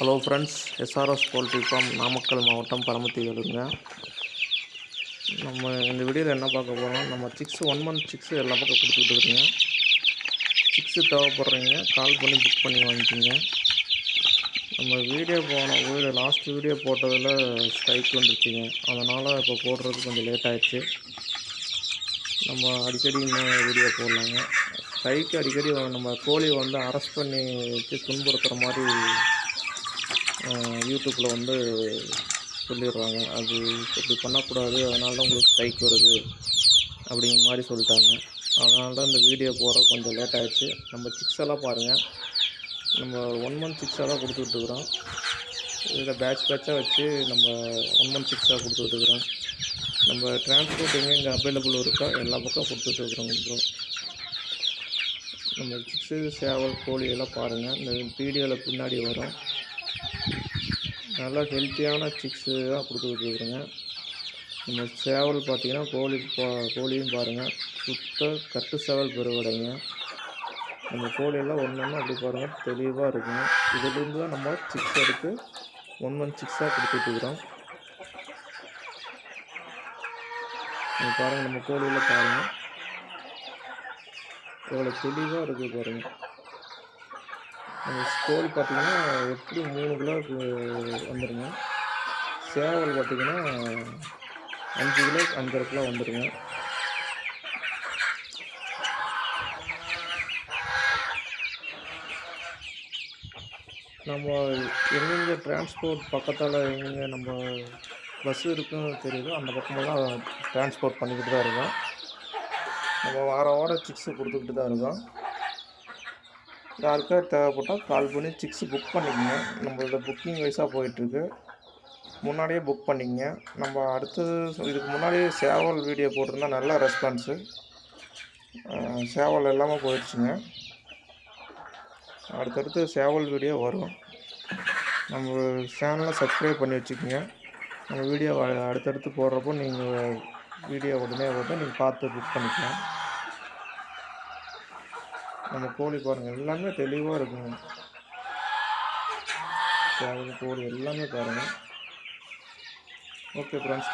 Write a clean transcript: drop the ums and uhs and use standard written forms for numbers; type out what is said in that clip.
Hello friends, SRS poultry farm Namakkal மாவட்டம் பரமத்திவேலுங்க. நம்ம இந்த வீடியோவில் என்ன பார்க்க போகிறோம், நம்ம சிக்ஸ் 1 மந்த் சிக்ஸு எல்லா பக்கம் கொடுத்துக்கிட்டுருக்குங்க. சிக்ஸு தேவைப்படுறீங்க, கால் பண்ணி புக் பண்ணி வாங்கிக்கிங்க. நம்ம லாஸ்ட் வீடியோ போட்டதில் ஸ்ட்ரைக் வந்துருச்சுங்க. அதனால் இப்போ போடுறதுக்கு கொஞ்சம் லேட் ஆகிடுச்சு. நம்ம அடிக்கடி இன்னும் வீடியோ போடலாங்க. ஸ்ட்ரைக்கு அடிக்கடி நம்ம கோழியை அரெஸ்ட் பண்ணி வச்சு துன்புறுத்துகிற மாதிரி யூடியூப்பில் சொல்லிடுறாங்க. அது இப்படி பண்ணக்கூடாது, அதனால தான் உங்களுக்கு ஸ்ட்ரைக் வருது அப்படிங்கிற மாதிரி சொல்லிட்டாங்க. அதனால தான் இந்த வீடியோ போட கொஞ்சம் லேட் ஆகிடுச்சு. நம்ம சிக்ஸ் எல்லாம் பாருங்கள், நம்ம 1 மந்த் சிக்ஸாக தான் கொடுத்துட்ருக்குறோம். இதில் பேட்சாக வச்சு நம்ம 1 மந்த் சிக்ஸாக கொடுத்துட்ருக்குறோம். நம்ம டிரான்ஸ்போர்ட் எங்கே அவைலபிள் இருக்கோ எல்லா பக்கம் கொடுத்துட்ருக்குறோங்க ப்ரோ. நம்ம சிக்ஸு சேவல் கோழி எல்லாம் பாருங்கள், இந்த வீடியோவில் பின்னாடி வரும். நல்லா ஹெல்த்தியான சிக்ஸு தான் கொடுத்துட்ருக்குறோங்க. நம்ம சேவல் பார்த்திங்கன்னா கோழியும் பாருங்கள், சுத்த கட்டு சேவல் பெருவடைங்க. நம்ம கோழியெல்லாம் ஒன்று அப்படி பாருங்கள் தெளிவாக இருக்குங்க. இதிலிருந்து தான் நம்ம சிக்ஸ் எடுத்து 1 மந்த் சிக்ஸாக கொடுத்துட்ருக்குறோம். நீங்கள் பாருங்கள், நம்ம கோழியில் பாருங்கள் எவ்வளோ தெளிவாக இருக்குது பாருங்கள். நம்ம கோழி பார்த்திங்கன்னா எப்படி 3 கிலோவுக்கு வந்துடுங்க. சேவல் பார்த்திங்கன்னா 5 கிலோ 5.5 கிலோ வந்துடுங்க. நம்ம எங்கெங்கே டிரான்ஸ்போர்ட் பக்கத்தால் எங்கெங்கே நம்ம பஸ்ஸு இருக்குன்னு தெரியுதோ அந்த பக்கமெல்லாம் டிரான்ஸ்போர்ட் பண்ணிக்கிட்டு தான் இருக்கோம். நம்ம வாரம் சிக்ஸு கொடுத்துக்கிட்டு தான் இருக்கோம். யாருக்காவது தேவைப்பட்டால் கால் பண்ணி சிக்ஸு புக் பண்ணிக்கங்க. நம்மளோட புக்கிங் வைஸாக போயிட்டுருக்கு. முன்னாடியே புக் பண்ணிக்கங்க. நம்ம அடுத்தது இதுக்கு முன்னாடியே சேவல் வீடியோ போட்டிருந்தா நல்ல ரெஸ்பான்ஸு. சேவல் எல்லாமே போயிடுச்சுங்க. அடுத்தடுத்து சேவல் வீடியோ வரும். நம்ம சேனலை சப்ஸ்கிரைப் பண்ணி வச்சுக்கோங்க. நம்ம வீடியோ அடுத்தடுத்து போடுறப்போ நீங்கள் வீடியோ உடனே நீங்கள் பார்த்து புக் பண்ணிக்கலாம். நம்ம கோழி பாருங்கள் எல்லாமே தெளிவாக இருக்குங்க. சேவல் கோழி எல்லாமே பாருங்கள். Okay friends.